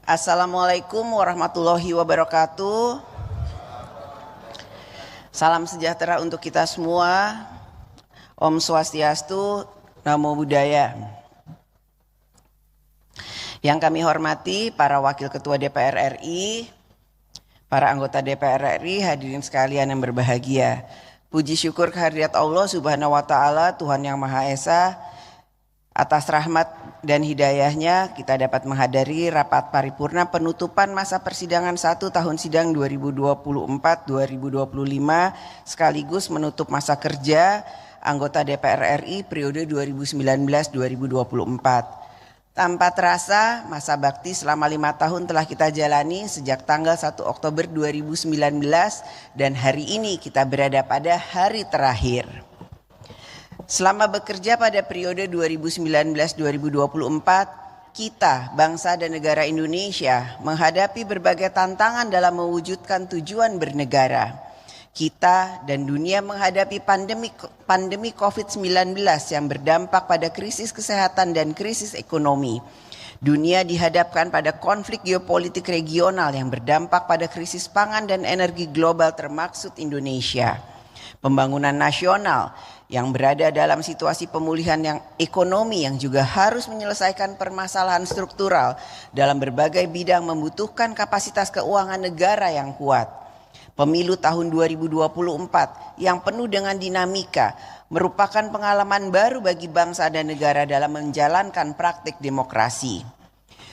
Assalamualaikum warahmatullahi wabarakatuh. Salam sejahtera untuk kita semua. Om Swastiastu, Namo Buddhaya. Yang kami hormati para Wakil Ketua DPR RI, para anggota DPR RI, hadirin sekalian yang berbahagia. Puji syukur kehadirat Allah Subhanahu wa Ta'ala, Tuhan Yang Maha Esa. Atas rahmat dan hidayahnya kita dapat menghadiri rapat paripurna penutupan masa persidangan 1 tahun sidang 2024-2025 sekaligus menutup masa kerja anggota DPR RI periode 2019-2024. Tanpa terasa masa bakti selama 5 tahun telah kita jalani sejak tanggal 1 Oktober 2019 dan hari ini kita berada pada hari terakhir. Selama bekerja pada periode 2019-2024, kita, bangsa dan negara Indonesia, menghadapi berbagai tantangan dalam mewujudkan tujuan bernegara. Kita dan dunia menghadapi pandemi COVID-19 yang berdampak pada krisis kesehatan dan krisis ekonomi. Dunia dihadapkan pada konflik geopolitik regional yang berdampak pada krisis pangan dan energi global termaksud Indonesia. Pembangunan nasional yang berada dalam situasi pemulihan yang ekonomi yang juga harus menyelesaikan permasalahan struktural dalam berbagai bidang membutuhkan kapasitas keuangan negara yang kuat. Pemilu tahun 2024 yang penuh dengan dinamika merupakan pengalaman baru bagi bangsa dan negara dalam menjalankan praktik demokrasi.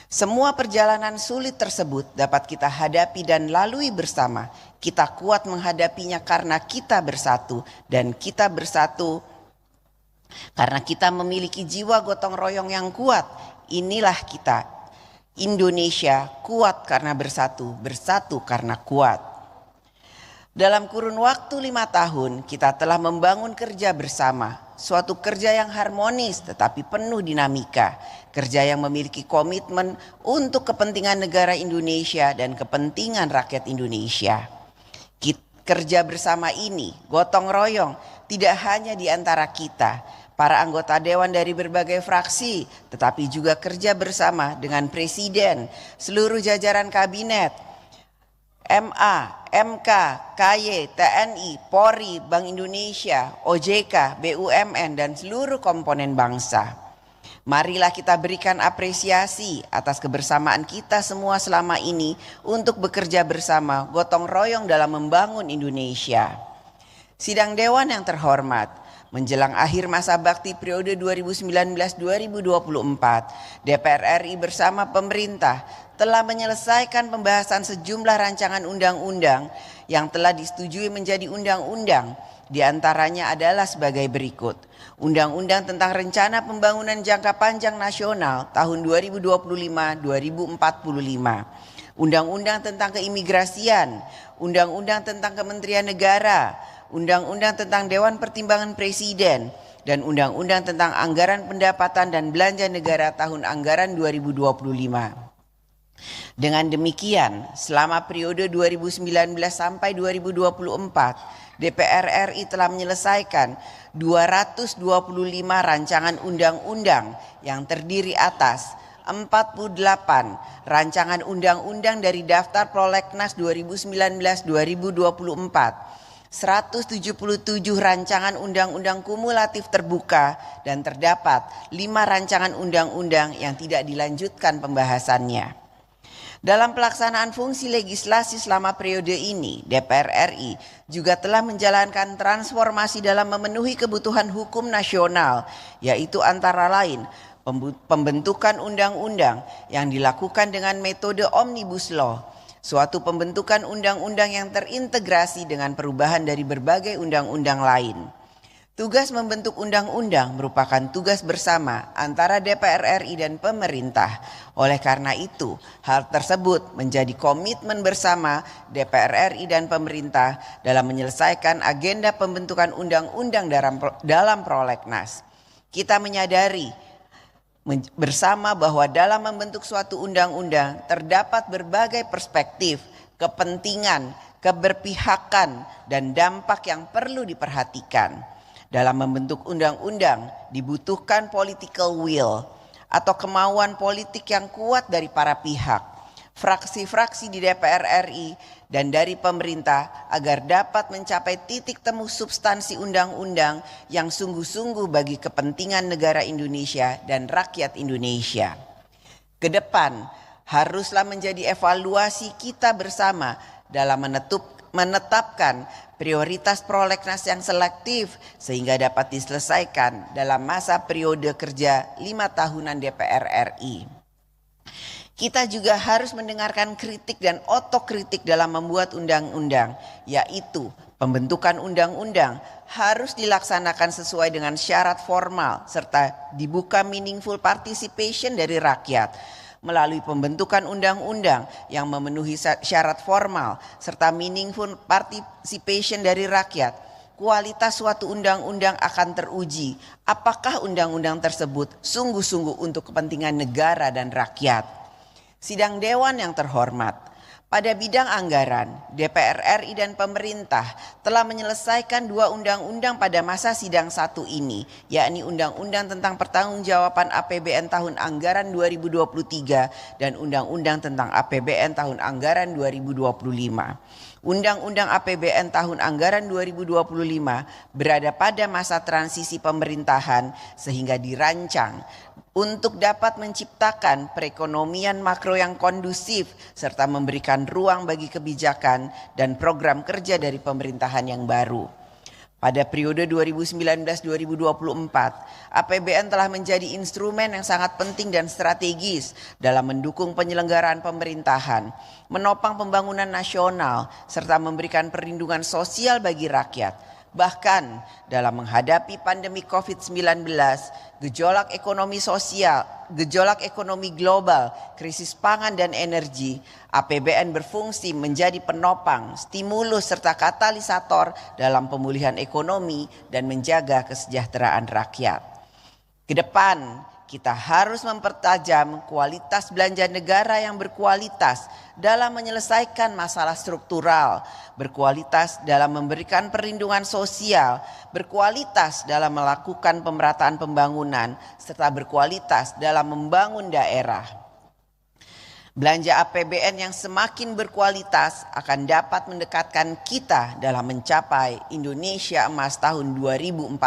Semua perjalanan sulit tersebut dapat kita hadapi dan lalui bersama. Kita kuat menghadapinya karena kita bersatu, dan kita bersatu karena kita memiliki jiwa gotong royong yang kuat. Inilah kita, Indonesia, kuat karena bersatu, bersatu karena kuat. Dalam kurun waktu 5 tahun kita telah membangun kerja bersama, suatu kerja yang harmonis tetapi penuh dinamika, kerja yang memiliki komitmen untuk kepentingan negara Indonesia dan kepentingan rakyat Indonesia. Kerja bersama ini, gotong royong, tidak hanya di antara kita, para anggota dewan dari berbagai fraksi, tetapi juga kerja bersama dengan Presiden, seluruh jajaran kabinet, MA, MK, KY, TNI, Polri, Bank Indonesia, OJK, BUMN, dan seluruh komponen bangsa. Marilah kita berikan apresiasi atas kebersamaan kita semua selama ini untuk bekerja bersama gotong royong dalam membangun Indonesia. Sidang Dewan yang terhormat, menjelang akhir masa bakti periode 2019-2024, DPR RI bersama pemerintah telah menyelesaikan pembahasan sejumlah rancangan undang-undang yang telah disetujui menjadi undang-undang. Di antaranya adalah sebagai berikut. Undang-Undang tentang Rencana Pembangunan Jangka Panjang Nasional tahun 2025-2045. Undang-Undang tentang Keimigrasian, Undang-Undang tentang Kementerian Negara, Undang-Undang tentang Dewan Pertimbangan Presiden, dan Undang-Undang tentang Anggaran Pendapatan dan Belanja Negara tahun anggaran 2025. Dengan demikian, selama periode 2019 sampai 2024, DPR RI telah menyelesaikan 225 rancangan undang-undang yang terdiri atas 48 rancangan undang-undang dari daftar prolegnas 2019-2024, 177 rancangan undang-undang kumulatif terbuka, dan terdapat 5 rancangan undang-undang yang tidak dilanjutkan pembahasannya. Dalam pelaksanaan fungsi legislasi selama periode ini, DPR RI juga telah menjalankan transformasi dalam memenuhi kebutuhan hukum nasional, yaitu antara lain pembentukan undang-undang yang dilakukan dengan metode Omnibus Law, suatu pembentukan undang-undang yang terintegrasi dengan perubahan dari berbagai undang-undang lain. Tugas membentuk undang-undang merupakan tugas bersama antara DPR RI dan pemerintah. Oleh karena itu, hal tersebut menjadi komitmen bersama DPR RI dan pemerintah dalam menyelesaikan agenda pembentukan undang-undang dalam prolegnas. Kita menyadari bersama bahwa dalam membentuk suatu undang-undang terdapat berbagai perspektif, kepentingan, keberpihakan, dan dampak yang perlu diperhatikan. Dalam membentuk undang-undang dibutuhkan political will atau kemauan politik yang kuat dari para pihak. fraksi-fraksi di DPR RI dan dari pemerintah agar dapat mencapai titik temu substansi undang-undang yang sungguh-sungguh bagi kepentingan negara Indonesia dan rakyat Indonesia. Ke depan haruslah menjadi evaluasi kita bersama dalam menetapkan prioritas prolegnas yang selektif sehingga dapat diselesaikan dalam masa periode kerja 5 tahunan DPR RI. Kita juga harus mendengarkan kritik dan otokritik dalam membuat undang-undang, yaitu pembentukan undang-undang harus dilaksanakan sesuai dengan syarat formal serta dibuka meaningful participation dari rakyat melalui pembentukan undang-undang yang memenuhi syarat formal serta meaningful participation dari rakyat. Kualitas suatu undang-undang akan teruji apakah undang-undang tersebut sungguh-sungguh untuk kepentingan negara dan rakyat. Sidang Dewan yang terhormat, pada bidang anggaran, DPR RI dan pemerintah telah menyelesaikan 2 undang-undang pada masa sidang 1 ini, yakni Undang-Undang tentang Pertanggungjawaban APBN tahun anggaran 2023 dan Undang-Undang tentang APBN tahun anggaran 2025. Undang-Undang APBN tahun anggaran 2025 berada pada masa transisi pemerintahan sehingga dirancang untuk dapat menciptakan perekonomian makro yang kondusif serta memberikan ruang bagi kebijakan dan program kerja dari pemerintahan yang baru. Pada periode 2019-2024, APBN telah menjadi instrumen yang sangat penting dan strategis dalam mendukung penyelenggaraan pemerintahan, menopang pembangunan nasional, serta memberikan perlindungan sosial bagi rakyat. Bahkan dalam menghadapi pandemi COVID-19, gejolak ekonomi sosial, gejolak ekonomi global, krisis pangan dan energi, APBN berfungsi menjadi penopang, stimulus serta katalisator dalam pemulihan ekonomi dan menjaga kesejahteraan rakyat. Ke depan, kita harus mempertajam kualitas belanja negara yang berkualitas dalam menyelesaikan masalah struktural, berkualitas dalam memberikan perlindungan sosial, berkualitas dalam melakukan pemerataan pembangunan, serta berkualitas dalam membangun daerah. Belanja APBN yang semakin berkualitas akan dapat mendekatkan kita dalam mencapai Indonesia Emas tahun 2045.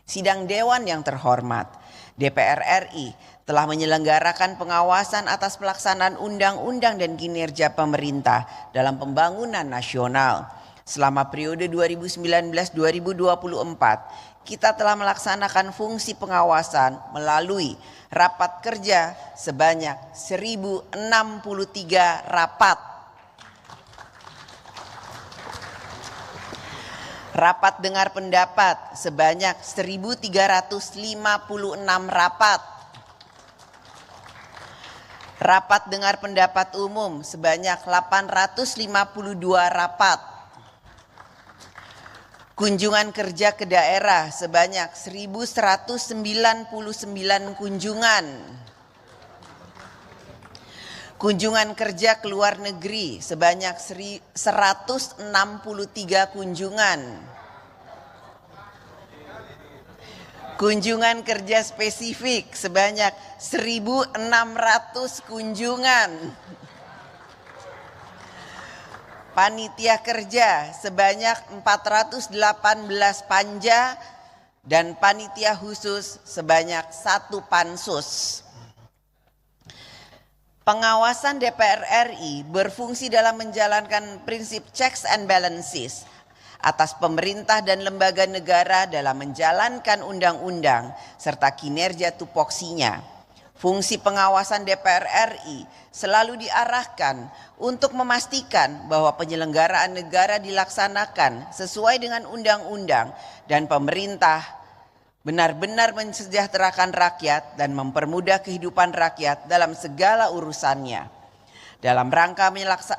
Sidang Dewan yang terhormat, DPR RI telah menyelenggarakan pengawasan atas pelaksanaan undang-undang dan kinerja pemerintah dalam pembangunan nasional. Selama periode 2019-2024, kita telah melaksanakan fungsi pengawasan melalui rapat kerja sebanyak 1063 rapat. Rapat dengar pendapat sebanyak 1.356 rapat. Rapat dengar pendapat umum sebanyak 852 rapat. Kunjungan kerja ke daerah sebanyak 1.199 kunjungan. Kunjungan kerja ke luar negeri sebanyak 163 kunjungan. Kunjungan kerja spesifik sebanyak 1.600 kunjungan. Panitia kerja sebanyak 418 panja dan panitia khusus sebanyak 1 pansus. Pengawasan DPR RI berfungsi dalam menjalankan prinsip checks and balances atas pemerintah dan lembaga negara dalam menjalankan undang-undang serta kinerja tupoksinya. Fungsi pengawasan DPR RI selalu diarahkan untuk memastikan bahwa penyelenggaraan negara dilaksanakan sesuai dengan undang-undang dan pemerintah benar-benar mensejahterakan rakyat dan mempermudah kehidupan rakyat dalam segala urusannya. Dalam rangka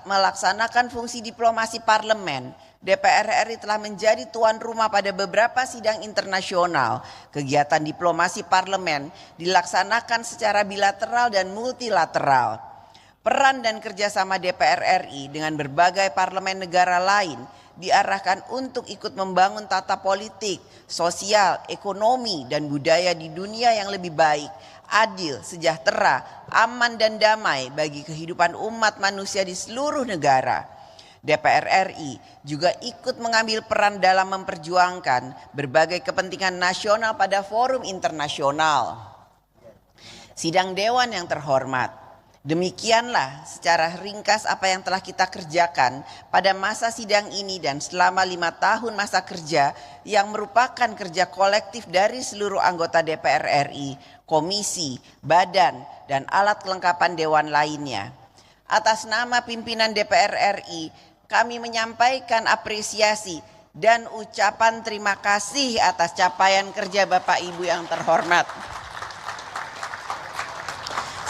melaksanakan fungsi diplomasi parlemen, DPR RI telah menjadi tuan rumah pada beberapa sidang internasional. Kegiatan diplomasi parlemen dilaksanakan secara bilateral dan multilateral. Peran dan kerjasama DPR RI dengan berbagai parlemen negara lain diarahkan untuk ikut membangun tata politik, sosial, ekonomi, dan budaya di dunia yang lebih baik adil, sejahtera, aman dan damai bagi kehidupan umat manusia di seluruh negara. DPR RI juga ikut mengambil peran dalam memperjuangkan berbagai kepentingan nasional pada forum internasional. Sidang Dewan yang terhormat, demikianlah secara ringkas apa yang telah kita kerjakan pada masa sidang ini dan selama 5 tahun masa kerja yang merupakan kerja kolektif dari seluruh anggota DPR RI, komisi, badan, dan alat kelengkapan dewan lainnya. Atas nama pimpinan DPR RI, kami menyampaikan apresiasi dan ucapan terima kasih atas capaian kerja Bapak Ibu yang terhormat.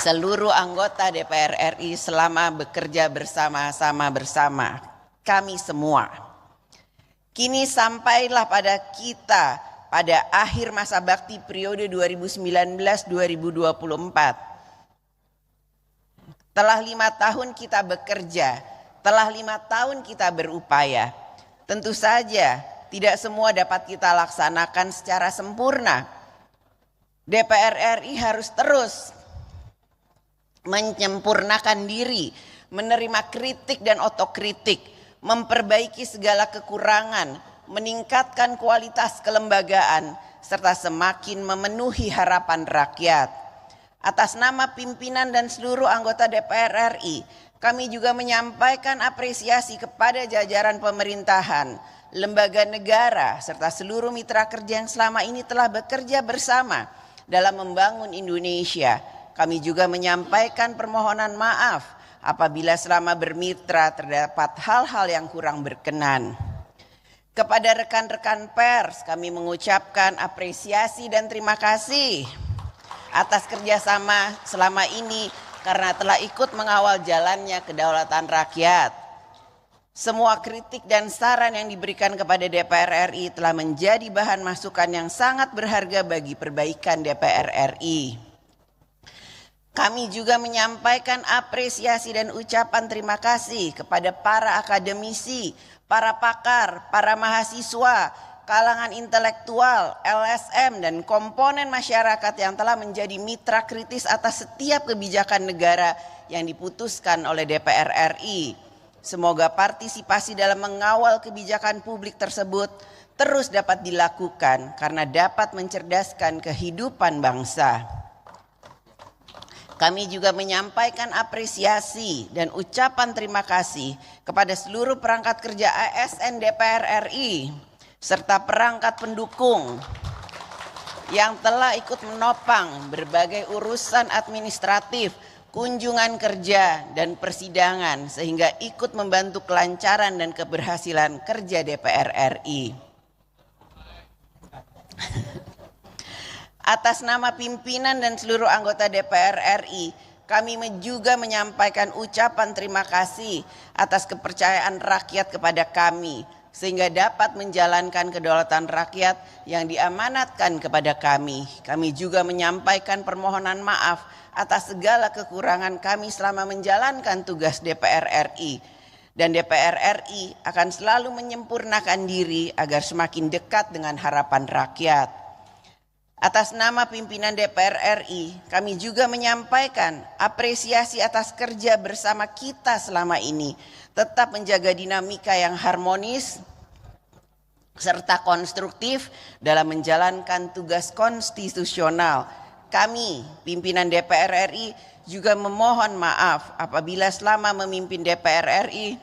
Seluruh anggota DPR RI selama bekerja bersama-sama bersama kami semua. Kini sampailah pada kita pada akhir masa bakti periode 2019-2024. Telah 5 tahun kita bekerja, telah 5 tahun kita berupaya. Tentu saja tidak semua dapat kita laksanakan secara sempurna. DPR RI harus terus menyempurnakan diri, menerima kritik dan otokritik, memperbaiki segala kekurangan, meningkatkan kualitas kelembagaan, serta semakin memenuhi harapan rakyat. Atas nama pimpinan dan seluruh anggota DPR RI, kami juga menyampaikan apresiasi kepada jajaran pemerintahan, lembaga negara, serta seluruh mitra kerja yang selama ini telah bekerja bersama dalam membangun Indonesia. Kami juga menyampaikan permohonan maaf apabila selama bermitra terdapat hal-hal yang kurang berkenan. Kepada rekan-rekan pers, kami mengucapkan apresiasi dan terima kasih atas kerjasama selama ini karena telah ikut mengawal jalannya kedaulatan rakyat. Semua kritik dan saran yang diberikan kepada DPR RI telah menjadi bahan masukan yang sangat berharga bagi perbaikan DPR RI. Kami juga menyampaikan apresiasi dan ucapan terima kasih kepada para akademisi, para pakar, para mahasiswa, kalangan intelektual, LSM, dan komponen masyarakat yang telah menjadi mitra kritis atas setiap kebijakan negara yang diputuskan oleh DPR RI. Semoga partisipasi dalam mengawal kebijakan publik tersebut terus dapat dilakukan karena dapat mencerdaskan kehidupan bangsa. Kami juga menyampaikan apresiasi dan ucapan terima kasih kepada seluruh perangkat kerja ASN DPR RI serta perangkat pendukung yang telah ikut menopang berbagai urusan administratif, kunjungan kerja, dan persidangan sehingga ikut membantu kelancaran dan keberhasilan kerja DPR RI. Atas nama pimpinan dan seluruh anggota DPR RI, kami juga menyampaikan ucapan terima kasih atas kepercayaan rakyat kepada kami sehingga dapat menjalankan kedaulatan rakyat yang diamanatkan kepada kami. Kami juga menyampaikan permohonan maaf atas segala kekurangan kami selama menjalankan tugas DPR RI. Dan DPR RI akan selalu menyempurnakan diri agar semakin dekat dengan harapan rakyat. Atas nama pimpinan DPR RI, kami juga menyampaikan apresiasi atas kerja bersama kita selama ini. Tetap menjaga dinamika yang harmonis serta konstruktif dalam menjalankan tugas konstitusional. Kami, pimpinan DPR RI, juga memohon maaf apabila selama memimpin DPR RI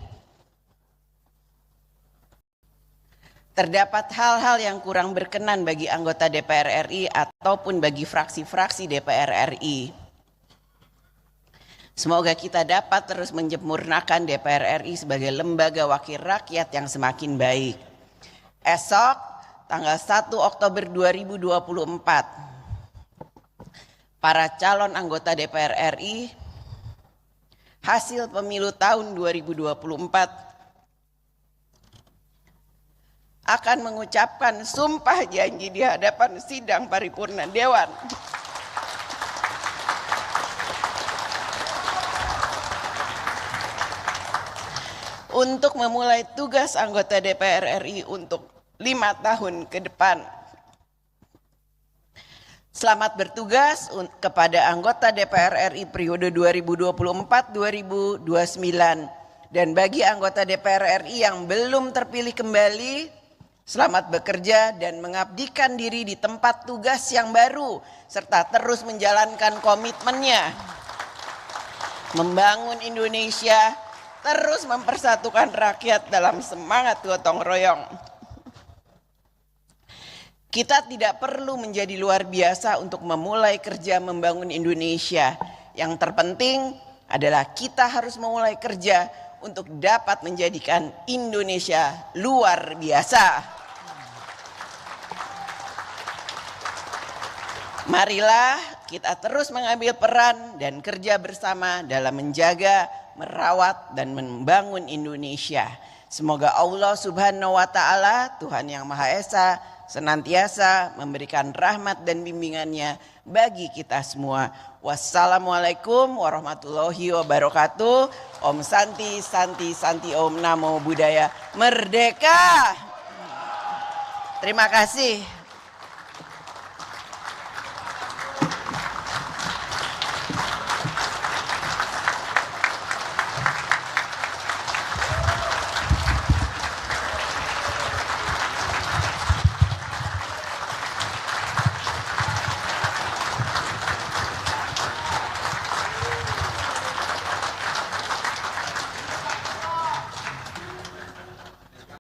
terdapat hal-hal yang kurang berkenan bagi anggota DPR RI ataupun bagi fraksi-fraksi DPR RI. Semoga kita dapat terus menyempurnakan DPR RI sebagai lembaga wakil rakyat yang semakin baik. Esok, tanggal 1 Oktober 2024, para calon anggota DPR RI hasil pemilu tahun 2024 akan mengucapkan sumpah janji di hadapan sidang paripurna Dewan. Untuk memulai tugas anggota DPR RI untuk 5 tahun ke depan. Selamat bertugas kepada anggota DPR RI periode 2024-2029. Dan bagi anggota DPR RI yang belum terpilih kembali, selamat bekerja dan mengabdikan diri di tempat tugas yang baru, serta terus menjalankan komitmennya membangun Indonesia, terus mempersatukan rakyat dalam semangat gotong royong. Kita tidak perlu menjadi luar biasa untuk memulai kerja membangun Indonesia. Yang terpenting adalah kita harus memulai kerja untuk dapat menjadikan Indonesia luar biasa. Marilah kita terus mengambil peran dan kerja bersama dalam menjaga, merawat, dan membangun Indonesia. Semoga Allah Subhanahu wa Ta'ala, Tuhan Yang Maha Esa, senantiasa memberikan rahmat dan bimbingannya bagi kita semua. Wassalamualaikum warahmatullahi wabarakatuh. Om Santi, Santi, Santi, Om Namo Buddhaya. Merdeka! Terima kasih.